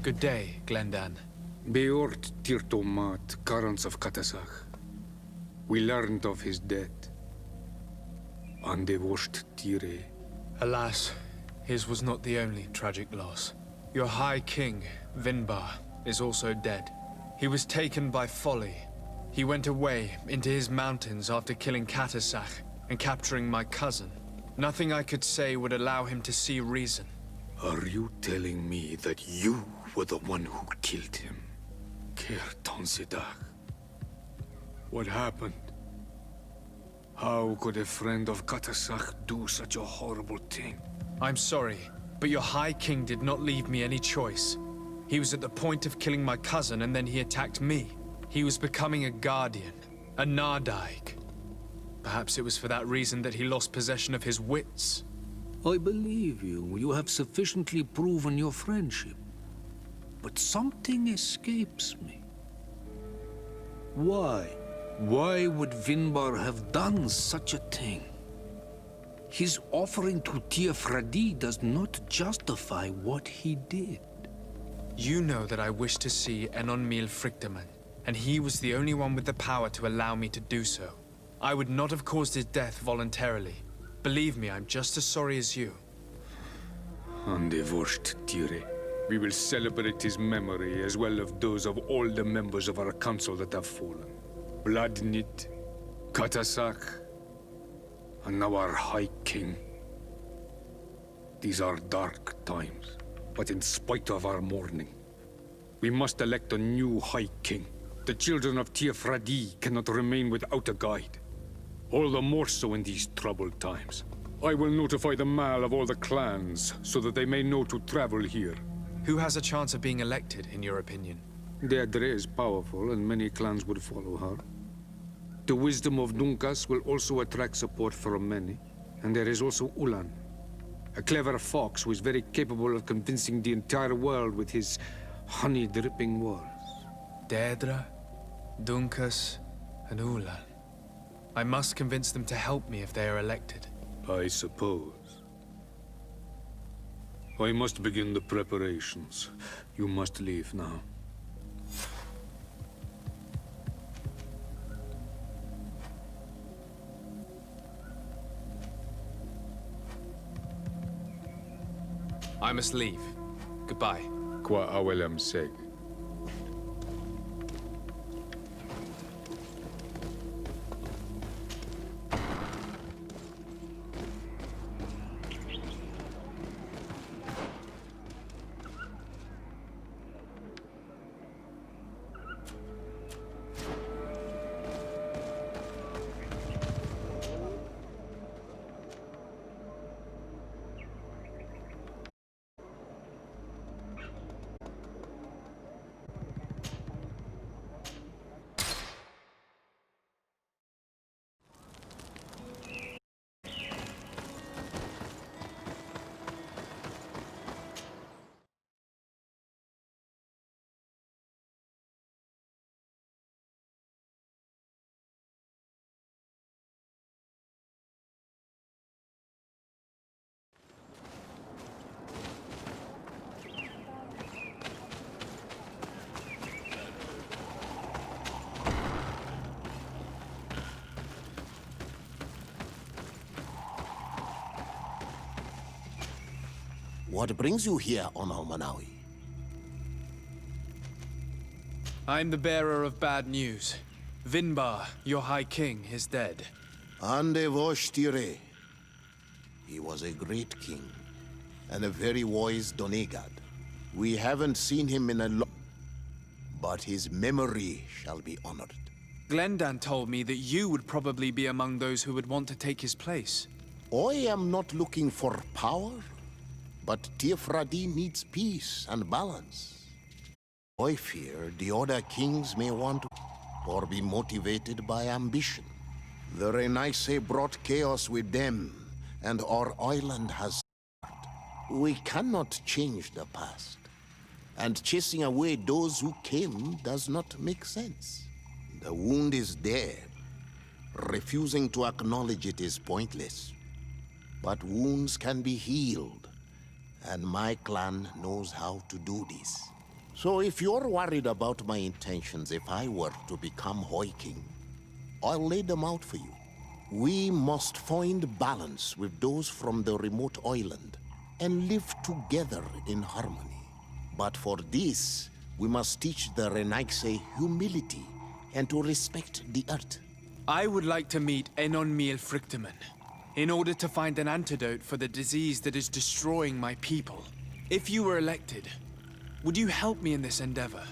Good day, Glendan. Beort Tirtomat, Karans of Katasach. We learned of his death. Andevosht Tire. Alas, his was not the only tragic loss. Your High King, Vinbar, is also dead. He was taken by folly. He went away into his mountains after killing Katasach and capturing my cousin. Nothing I could say would allow him to see reason. Are you telling me that you were the one who killed him? Kertonsidach. What happened? How could a friend of Katasach do such a horrible thing? I'm sorry, but your High King did not leave me any choice. He was at the point of killing my cousin and then he attacked me. He was becoming a guardian, a Nardaig. Perhaps it was for that reason that he lost possession of his wits. I believe you. You have sufficiently proven your friendship. But something escapes me. Why? Why would Vinbar have done such a thing? His offering to Tiafradi does not justify what he did. You know that I wish to see Enonmil Frichtemann, and he was the only one with the power to allow me to do so. I would not have caused his death voluntarily. Believe me, I'm just as sorry as you. Andevosht Tire. We will celebrate his memory as well as those of all the members of our council that have fallen. Vladnit, Katasach, and now our High King. These are dark times, but in spite of our mourning, we must elect a new High King. The children of Tiafradi cannot remain without a guide. All the more so in these troubled times. I will notify the Mal of all the clans, so that they may know to travel here. Who has a chance of being elected, in your opinion? Deirdre is powerful, and many clans would follow her. The wisdom of Dunkas will also attract support from many. And there is also Ulan, a clever fox who is very capable of convincing the entire world with his honey-dripping words. Deirdre, Dunkas, and Ulan. I must convince them to help me if they are elected. I suppose. I must begin the preparations. You must leave now. I must leave. Goodbye. Qua awelem seg. What brings you here, Honor Manawi? I'm the bearer of bad news. Vinbar, your High King, is dead. Andevosht Tire. He was a great king, and a very wise Donegad. We haven't seen him in a long... but his memory shall be honored. Glendan told me that you would probably be among those who would want to take his place. I am not looking for power, but Tiafradi needs peace and balance. I fear the other kings may want to, or be motivated by ambition. The Renaissance brought chaos with them, and our island has suffered. We cannot change the past, and chasing away those who came does not make sense. The wound is there. Refusing to acknowledge it is pointless. But wounds can be healed, and my clan knows how to do this. So if you're worried about my intentions if I were to become Hoi King, I'll lay them out for you. We must find balance with those from the remote island and live together in harmony. But for this, we must teach the Renaigse humility and to respect the earth. I would like to meet Enon Miel Frichtemann in order to find an antidote for the disease that is destroying my people. If you were elected, would you help me in this endeavor?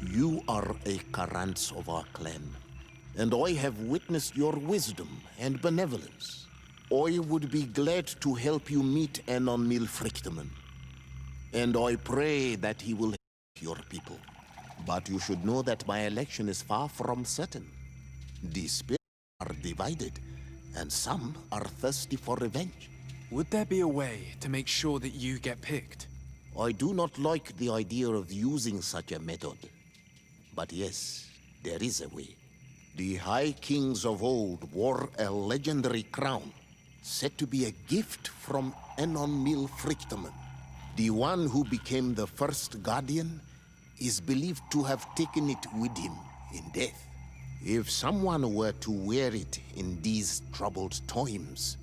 You are a Karants of our clan, and I have witnessed your wisdom and benevolence. I would be glad to help you meet Enon Miel Frichtemann, and I pray that he will help your people. But you should know that my election is far from certain. The spirits are divided, and some are thirsty for revenge. Would there be a way to make sure that you get picked? I do not like the idea of using such a method. But yes, there is a way. The High Kings of old wore a legendary crown, said to be a gift from Enon Miel Frichtemann. The one who became the first guardian is believed to have taken it with him in death. If someone were to wear it in these troubled times,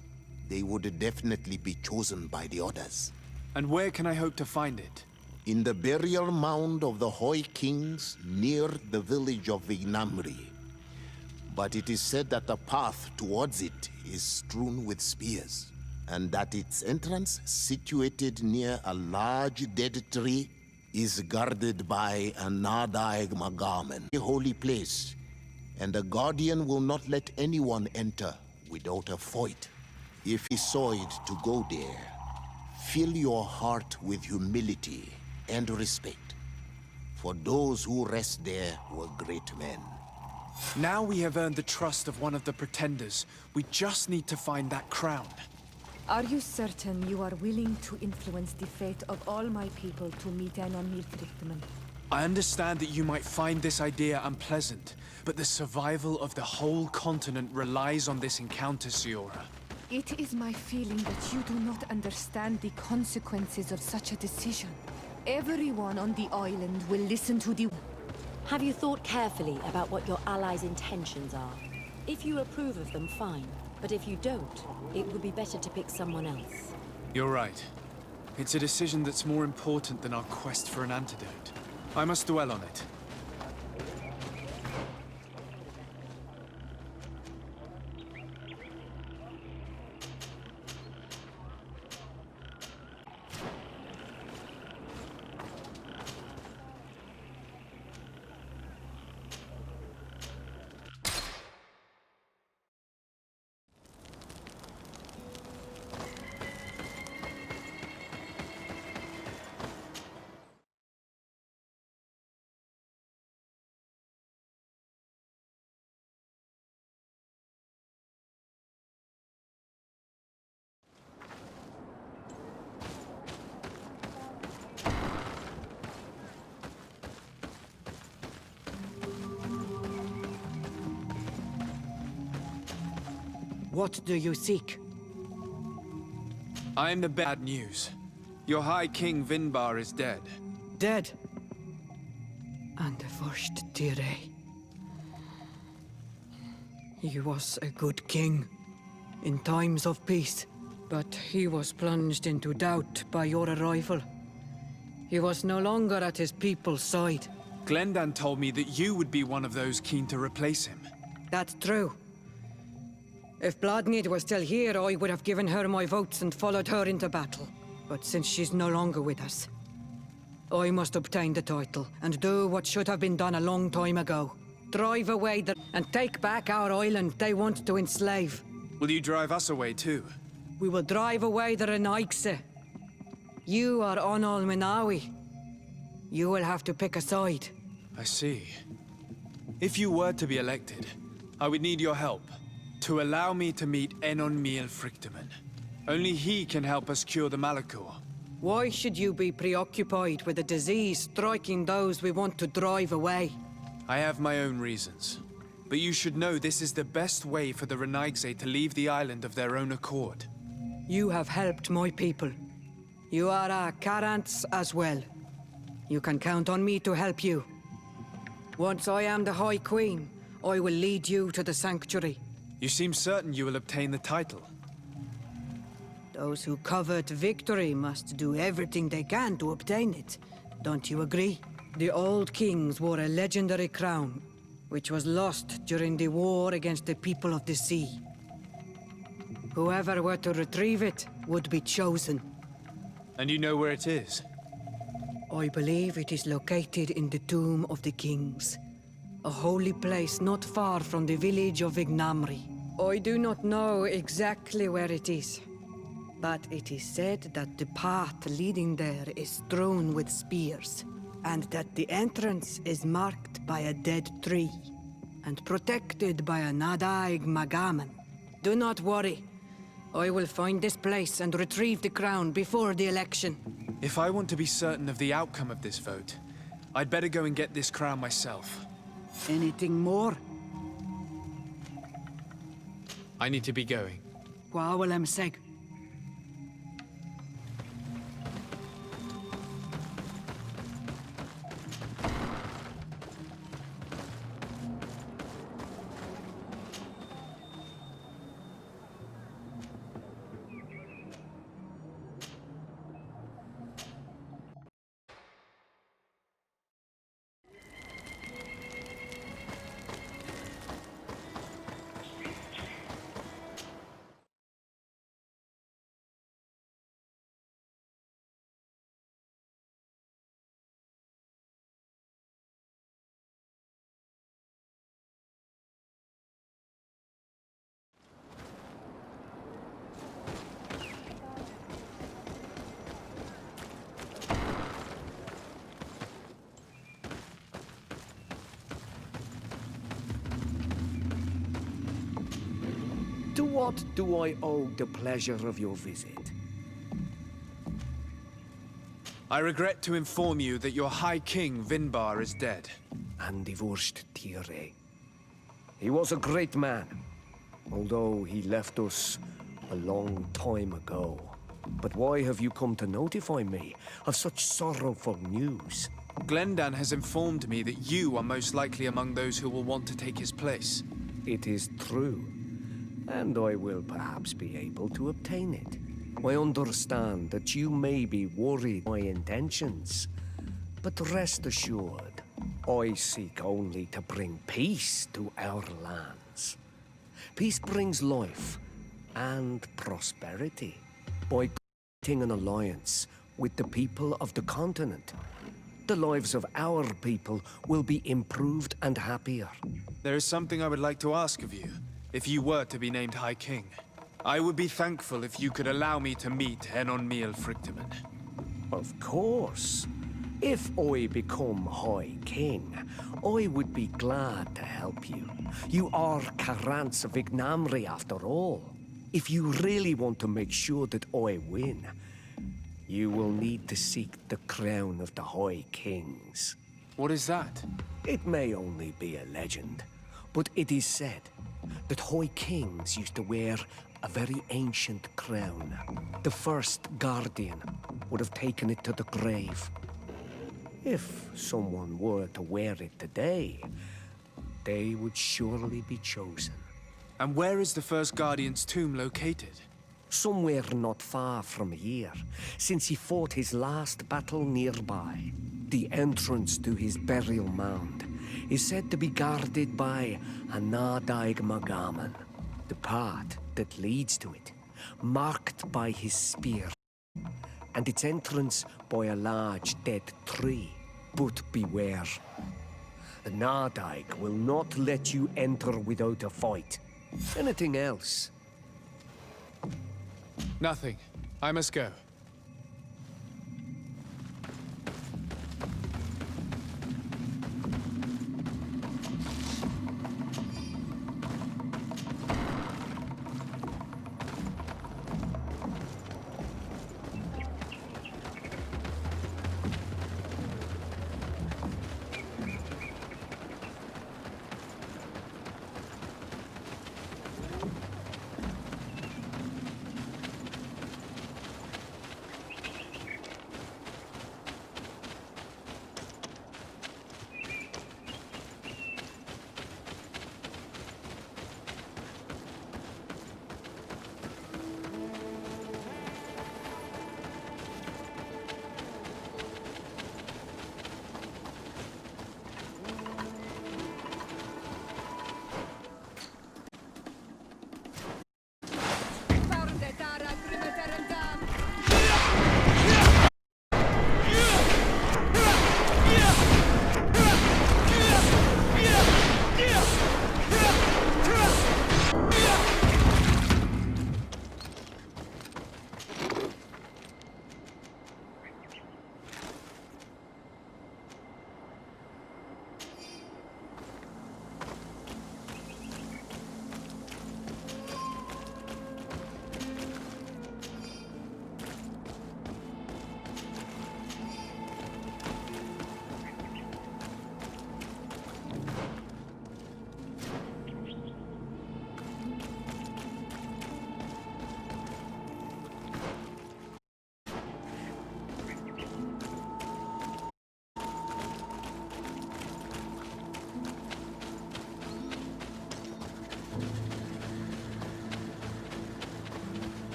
they would definitely be chosen by the others. And where can I hope to find it? In the burial mound of the Hoi Kings near the village of Vignamri. But it is said that the path towards it is strewn with spears, and that its entrance, situated near a large dead tree, is guarded by an Nadaig Magamen, a holy place, and the guardian will not let anyone enter without a fight. If he saw it to go there, fill your heart with humility and respect, for those who rest there were great men. Now we have earned the trust of one of the pretenders. We just need to find that crown. Are you certain you are willing to influence the fate of all my people to meet Enon Miel Frichtemann? I understand that you might find this idea unpleasant, but the survival of the whole continent relies on this encounter, Siora. It is my feeling that you do not understand the consequences of such a decision. Everyone on the island will listen to the... Have you thought carefully about what your allies' intentions are? If you approve of them, fine. But if you don't, it would be better to pick someone else. You're right. It's a decision that's more important than our quest for an antidote. I must dwell on it. What do you seek? I am the bad news. Your High King Vinbar is dead. Dead. And the first Tire. He was a good king in times of peace, but he was plunged into doubt by your arrival. He was no longer at his people's side. Glendan told me that you would be one of those keen to replace him. That's true. If Bladnid were still here, I would have given her my votes and followed her into battle. But since she's no longer with us, I must obtain the title and do what should have been done a long time ago. Drive away and take back our island they want to enslave. Will you drive us away too? We will drive away the Renaigse. You are Onal Minawi. You will have to pick a side. I see. If you were to be elected, I would need your help. To allow me to meet Enon Miel Frichtemann. Only he can help us cure the Malachor. Why should you be preoccupied with a disease striking those we want to drive away? I have my own reasons. But you should know this is the best way for the Renaigse to leave the island of their own accord. You have helped my people. You are our Karants as well. You can count on me to help you. Once I am the High Queen, I will lead you to the sanctuary. You seem certain you will obtain the title. Those who covet victory must do everything they can to obtain it. Don't you agree? The old kings wore a legendary crown, which was lost during the war against the people of the sea. Whoever were to retrieve it would be chosen. And you know where it is? I believe it is located in the Tomb of the Kings, a holy place not far from the village of Ignamri. I do not know exactly where it is, but it is said that the path leading there is strewn with spears, and that the entrance is marked by a dead tree, and protected by a Nadaig Magaman. Do not worry. I will find this place and retrieve the crown before the election. If I want to be certain of the outcome of this vote, I'd better go and get this crown myself. Anything more? I need to be going. Wawalem seg. To what do I owe the pleasure of your visit? I regret to inform you that your High King, Vinbar, is dead. And divorced Tire. He was a great man, although he left us a long time ago. But why have you come to notify me of such sorrowful news? Glendan has informed me that you are most likely among those who will want to take his place. It is true, and I will perhaps be able to obtain it. I understand that you may be worried by my intentions, but rest assured, I seek only to bring peace to our lands. Peace brings life and prosperity by creating an alliance with the people of the continent. The lives of our people will be improved and happier. There is something I would like to ask of you, if you were to be named High King. I would be thankful if you could allow me to meet Enon Miel Frichtemann. Of course. If I become High King, I would be glad to help you. You are Karants of Ignamri after all. If you really want to make sure that I win, you will need to seek the crown of the High Kings. What is that? It may only be a legend, but it is said that High Kings used to wear a very ancient crown. The first guardian would have taken it to the grave. If someone were to wear it today, they would surely be chosen. And where is the first Guardian's tomb located? Somewhere not far from here, since he fought his last battle nearby. The entrance to his burial mound is said to be guarded by a Nadaig Magaman. The path that leads to it, marked by his spear, and its entrance by a large dead tree. But beware. The Nadaig will not let you enter without a fight. Anything else? Nothing. I must go.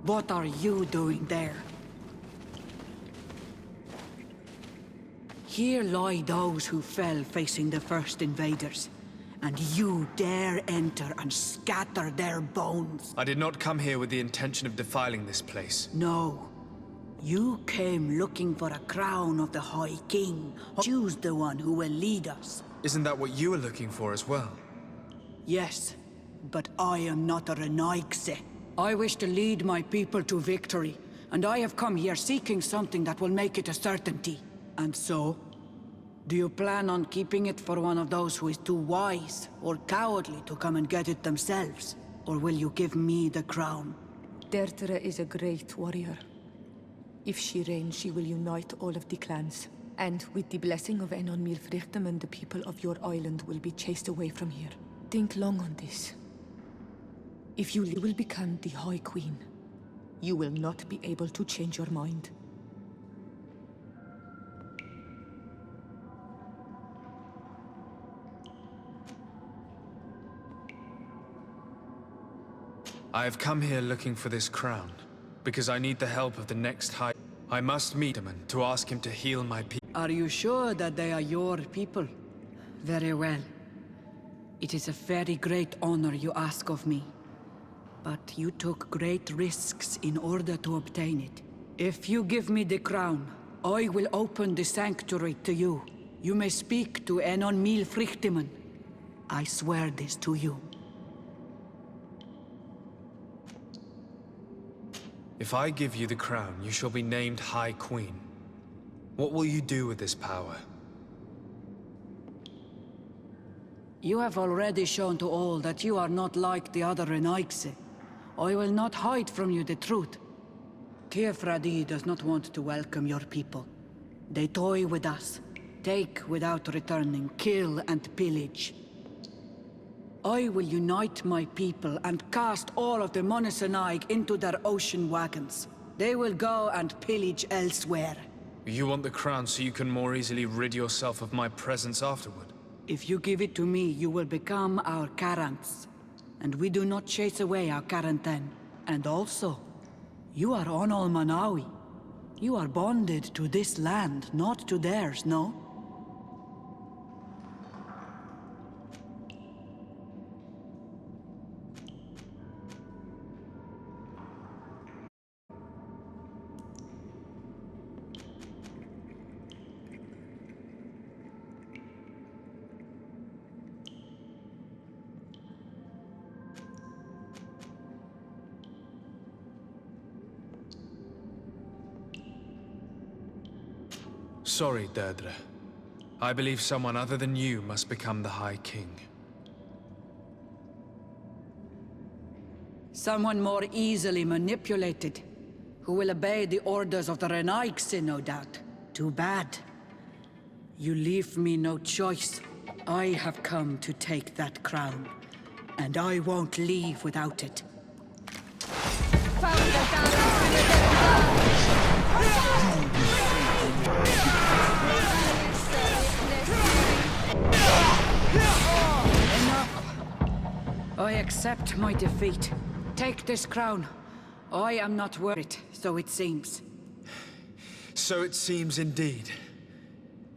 What are you doing there? Here lie those who fell facing the first invaders. And you dare enter and scatter their bones. I did not come here with the intention of defiling this place. No. You came looking for a crown of the High King. Choose the one who will lead us. Isn't that what you were looking for as well? Yes, but I am not a Renaigse. I wish to lead my people to victory, and I have come here seeking something that will make it a certainty. And so, do you plan on keeping it for one of those who is too wise or cowardly to come and get it themselves? Or will you give me the crown? Deirdre is a great warrior. If she reigns, she will unite all of the clans. And with the blessing of Enon Milfrichtem, the people of your island will be chased away from here. Think long on this. If you will become the High Queen, you will not be able to change your mind. I have come here looking for this crown, because I need the help of the next High... I must meet him to ask him to heal my people. Are you sure that they are your people? Very well. It is a very great honor you ask of me. But you took great risks in order to obtain it. If you give me the crown, I will open the sanctuary to you. You may speak to Enon Milfrichtimen. I swear this to you. If I give you the crown, you shall be named High Queen. What will you do with this power? You have already shown to all that you are not like the other Renaigse. I will not hide from you the truth. Teofradi does not want to welcome your people. They toy with us, take without returning, kill and pillage. I will unite my people and cast all of the Monesenaig into their ocean wagons. They will go and pillage elsewhere. You want the crown so you can more easily rid yourself of my presence afterward? If you give it to me, you will become our Karants. And we do not chase away our Karanten. And also, you are Onol Manawi. You are bonded to this land, not to theirs, no? Sorry, Deirdre. I believe someone other than you must become the High King. Someone more easily manipulated, who will obey the orders of the Renaigse, no doubt. Too bad. You leave me no choice. I have come to take that crown, and I won't leave without it. I accept my defeat. Take this crown. I am not worth it, so it seems. So it seems indeed.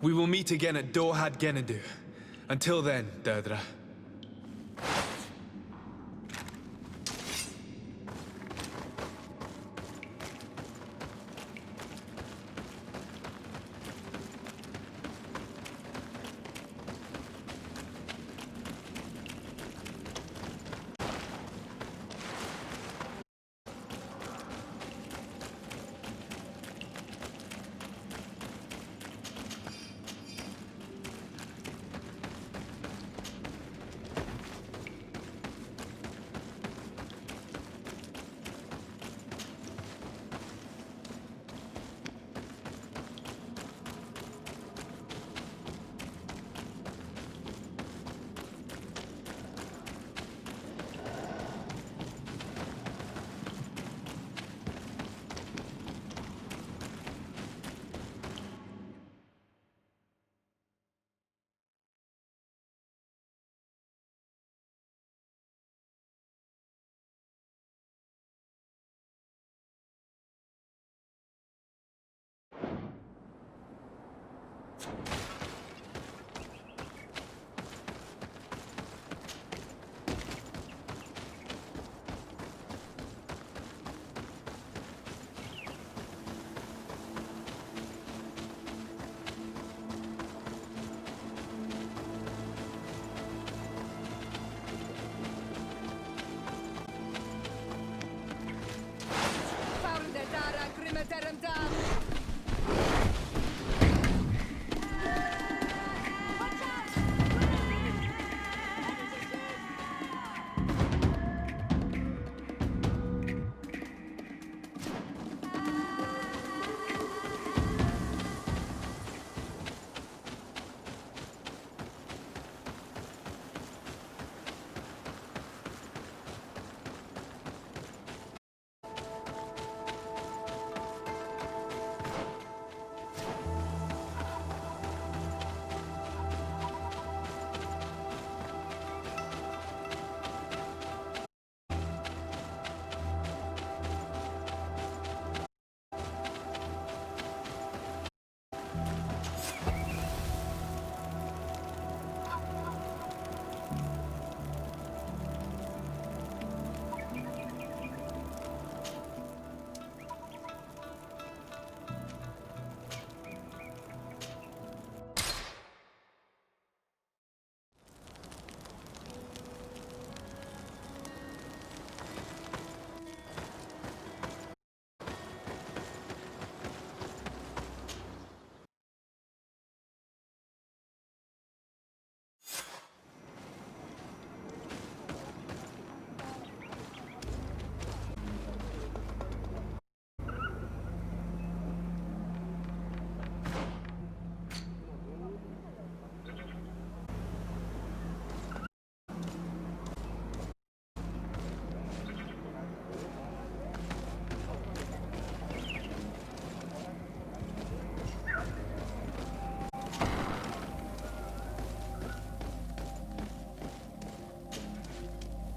We will meet again at Dorhad Genadu. Until then, Deirdre.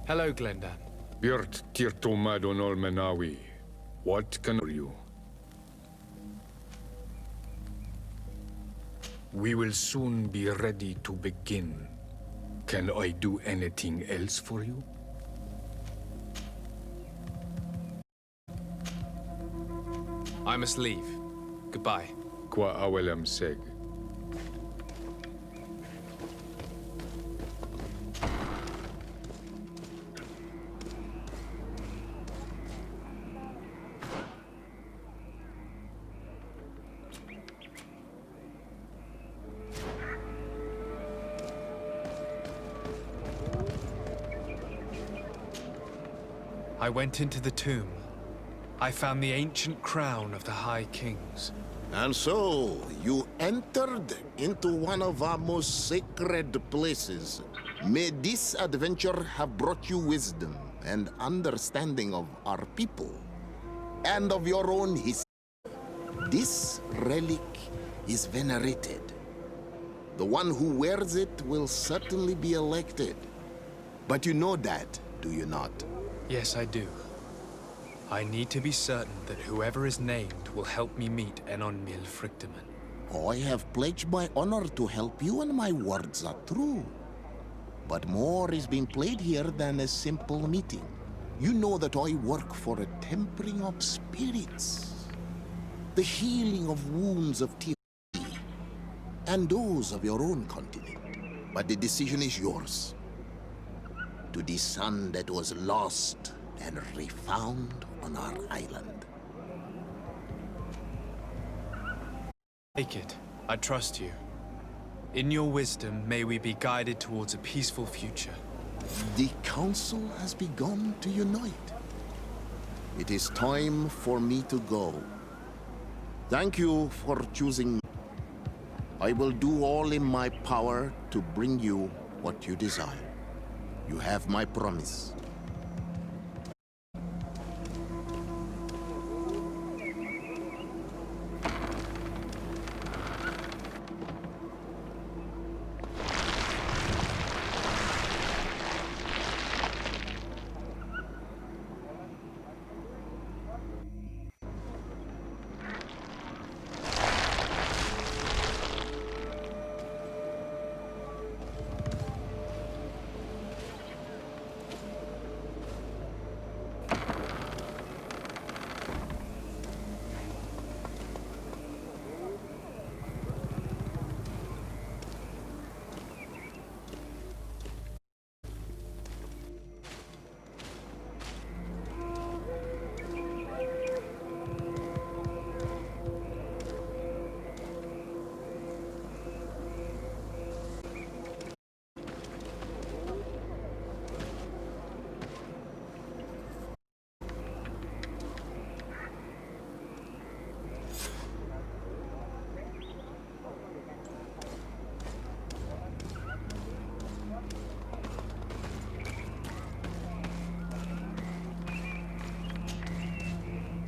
Hello, Glendan. Birt tirtomadon olmenawi. What can you? We will soon be ready to begin. Can I do anything else for you? I must leave. Goodbye. Qua awelem seg. I went into the tomb. I found the ancient crown of the High Kings. And so, you entered into one of our most sacred places. May this adventure have brought you wisdom and understanding of our people, and of your own history. This relic is venerated. The one who wears it will certainly be elected. But you know that, do you not? Yes, I do. I need to be certain that whoever is named will help me meet Enon Mil Frictamen. I have pledged my honor to help you, and my words are true. But more is being played here than a simple meeting. You know that I work for a tempering of spirits, the healing of wounds of tyranny, and those of your own continent. But the decision is yours. To the son that was lost and refound on our island. Take it. I trust you. In your wisdom, may we be guided towards a peaceful future. The council has begun to unite. It is time for me to go. Thank you for choosing me. I will do all in my power to bring you what you desire. You have my promise.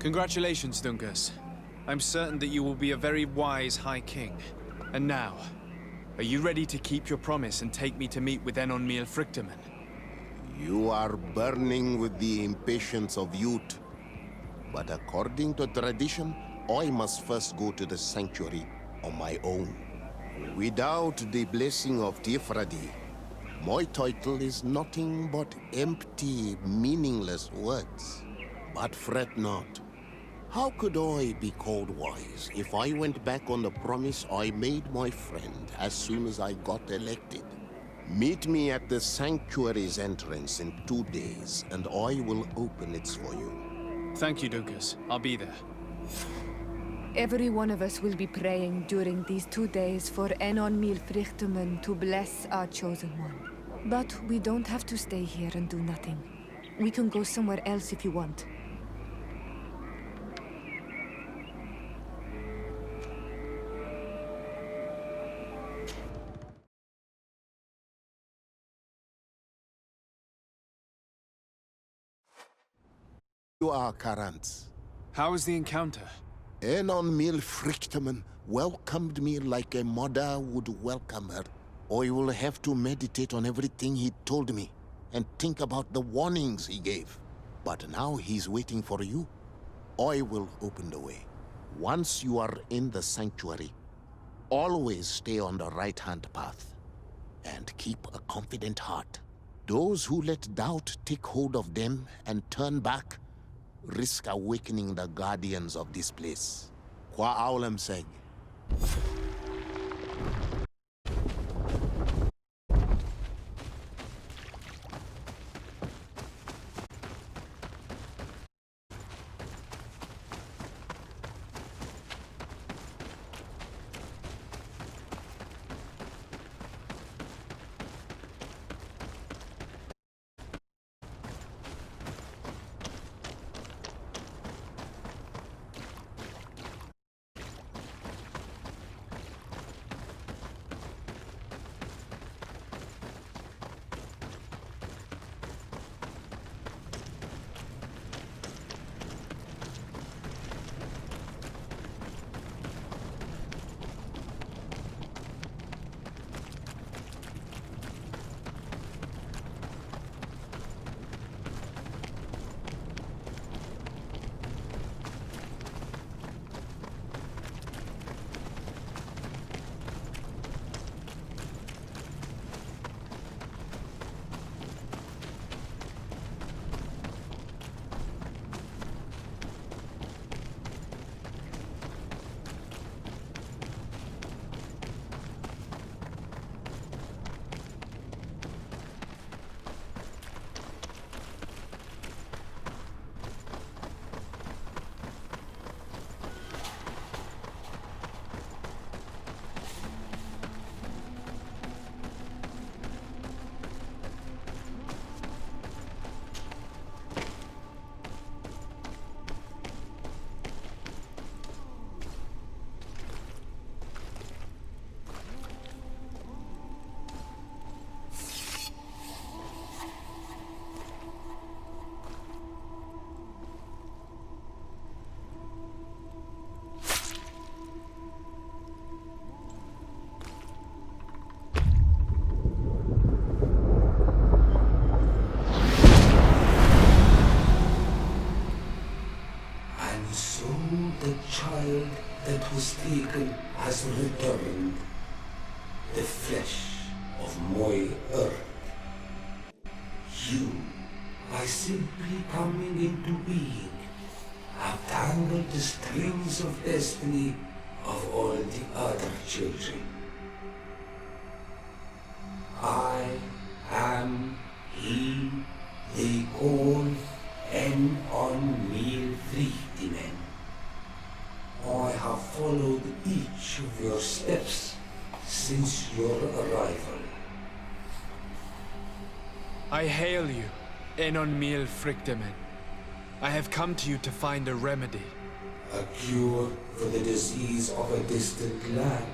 Congratulations, Dungus. I'm certain that you will be a very wise High King. And now, are you ready to keep your promise and take me to meet with Enon Miel Frichtemann? You are burning with the impatience of youth. But according to tradition, I must first go to the sanctuary on my own. Without the blessing of Tifradi, my title is nothing but empty, meaningless words. But fret not. How could I be called wise if I went back on the promise I made my friend as soon as I got elected? Meet me at the sanctuary's entrance in 2 days, and I will open it for you. Thank you, Dungus. I'll be there. Every one of us will be praying during these 2 days for Enon Miel Frichtemann to bless our chosen one. But we don't have to stay here and do nothing. We can go somewhere else if you want. You are Karantz. How was the encounter? Enon Miel Frichtemann welcomed me like a mother would welcome her. I will have to meditate on everything he told me and think about the warnings he gave. But now he's waiting for you. I will open the way. Once you are in the sanctuary, always stay on the right-hand path and keep a confident heart. Those who let doubt take hold of them and turn back risk awakening the guardians of this place. Kwa Aulam Seg. child that was taken has returned, the flesh of my earth. You, by simply coming into being, have tangled the strings of destiny of all the other children. I am he they call Enon Miel. I have followed each of your steps since your arrival. I hail you, Enon Miel. I have come to you to find a remedy. A cure for the disease of a distant land.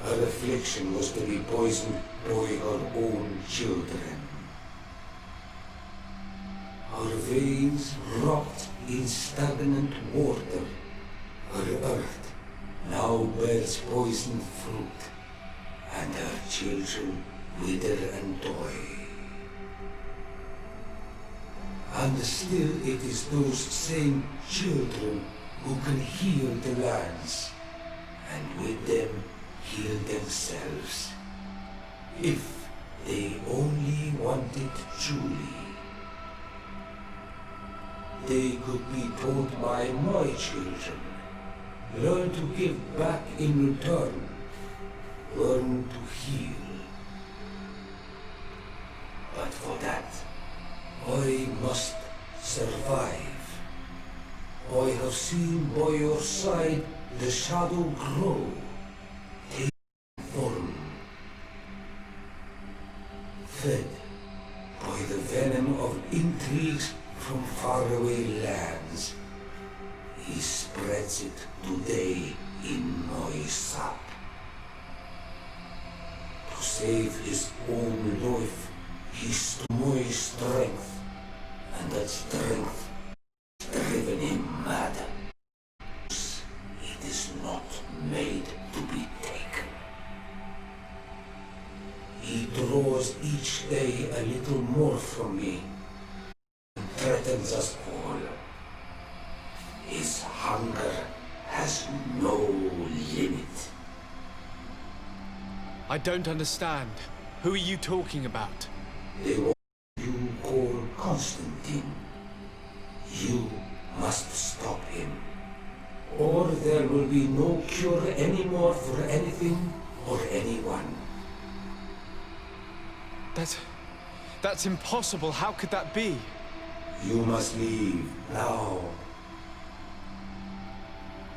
Her affliction was to be poisoned by her own children. Her veins rocked in stagnant water. Her earth now bears poisoned fruit, and her children wither and die. And still it is those same children who can heal the lands, and with them heal themselves, if they only want it truly. They could be taught by my children, learn to give back in return, learn to heal. But for that, I must survive. I have seen by your side the shadow grow, take form, fed by the venom of intrigues from faraway lands. He spreads it today in my sap. To save his own life, he stole my strength, and that strength has driven him mad. It is not made to be taken. He draws each day a little more from me, and threatens us all. His hunger has no limit. I don't understand. Who are you talking about? The one you call Constantine. You must stop him, or there will be no cure anymore for anything or anyone. That's impossible. How could that be? You must leave now.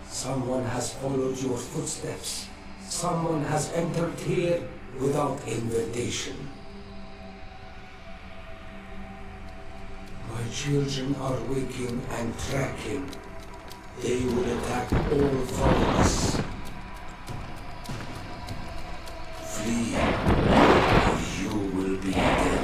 Someone has followed your footsteps. Someone has entered here without invitation. My children are waking and tracking. They will attack all foreigners. Flee, or you will be dead.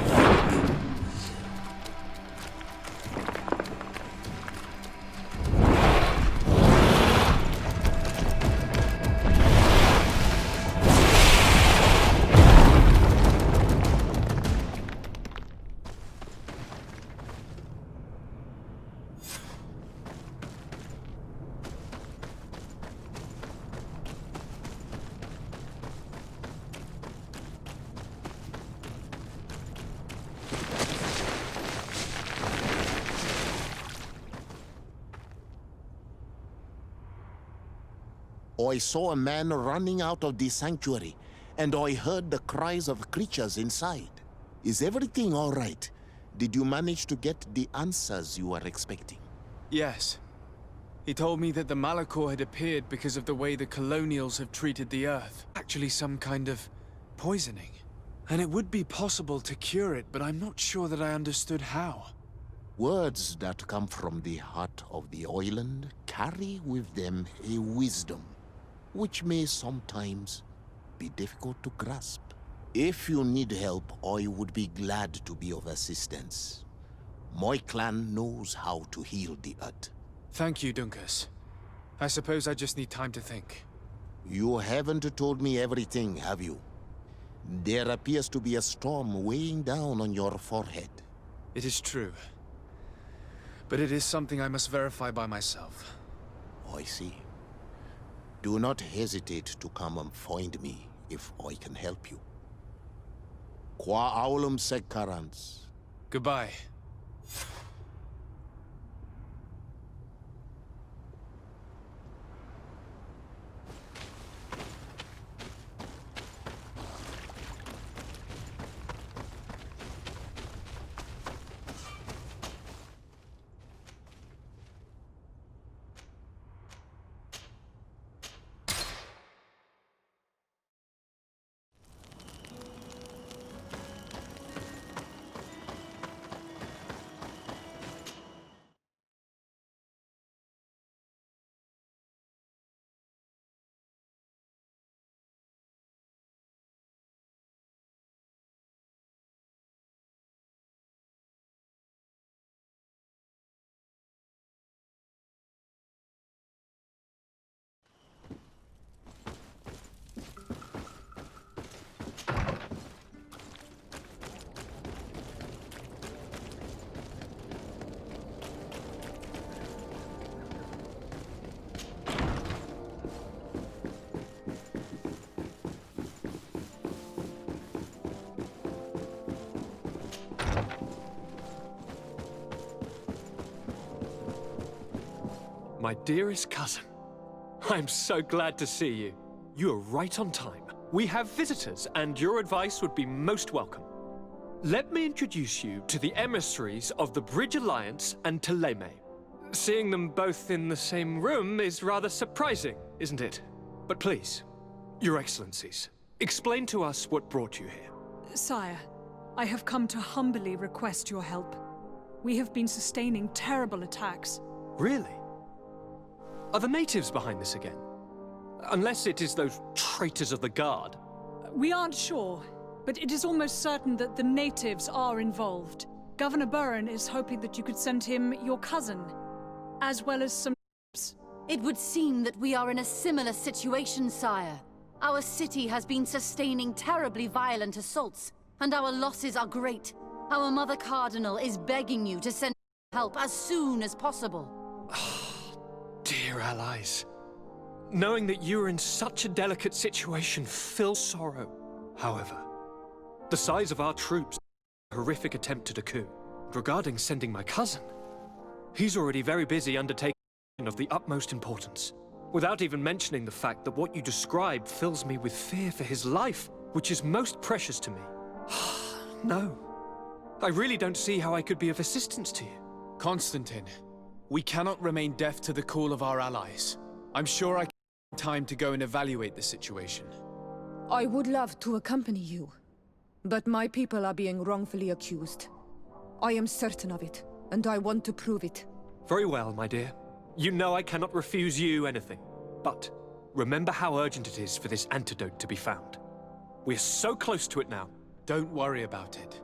I saw a man running out of the sanctuary, and I heard the cries of creatures inside. Is everything all right? Did you manage to get the answers you were expecting? Yes. He told me that the Malachor had appeared because of the way the colonials have treated the Earth. Actually some kind of poisoning. And it would be possible to cure it, but I'm not sure that I understood how. Words that come from the heart of the island carry with them a wisdom, which may sometimes be difficult to grasp. If you need help, I would be glad to be of assistance. My clan knows how to heal the Earth. Thank you, Dunkus. I suppose I just need time to think. You haven't told me everything, have you? There appears to be a storm weighing down on your forehead. It is true. But it is something I must verify by myself. I see. Do not hesitate to come and find me if I can help you. Qua aulum secarans. Goodbye. My dearest cousin, I'm so glad to see you. You are right on time. We have visitors, and your advice would be most welcome. Let me introduce you to the emissaries of the Bridge Alliance and Teleme. Seeing them both in the same room is rather surprising, isn't it? But please, Your Excellencies, explain to us what brought you here. Sire, I have come to humbly request your help. We have been sustaining terrible attacks. Really? Are the natives behind this again? Unless it is those traitors of the Guard. We aren't sure, but it is almost certain that the natives are involved. Governor Burren is hoping that you could send him your cousin, as well as some troops. It would seem that we are in a similar situation, sire. Our city has been sustaining terribly violent assaults, and our losses are great. Our Mother Cardinal is begging you to send help as soon as possible. Dear allies, knowing that you are in such a delicate situation fills sorrow. However, the size of our troops, a horrific attempt at a coup. Regarding sending my cousin, he's already very busy undertaking of the utmost importance, without even mentioning the fact that what you described fills me with fear for his life, which is most precious to me. No, I really don't see how I could be of assistance to you. Constantine, we cannot remain deaf to the call of our allies. I'm sure I can find time to go and evaluate the situation. I would love to accompany you, but my people are being wrongfully accused. I am certain of it, and I want to prove it. Very well, my dear. You know I cannot refuse you anything. But remember how urgent it is for this antidote to be found. We're so close to it now. Don't worry about it.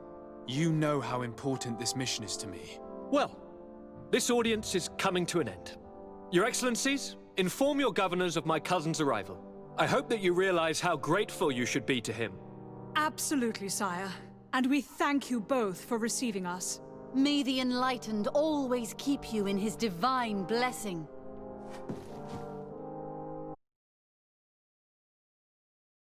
You know how important this mission is to me. Well, this audience is coming to an end. Your Excellencies, inform your governors of my cousin's arrival. I hope that you realize how grateful you should be to him. Absolutely, sire. And we thank you both for receiving us. May the Enlightened always keep you in his divine blessing.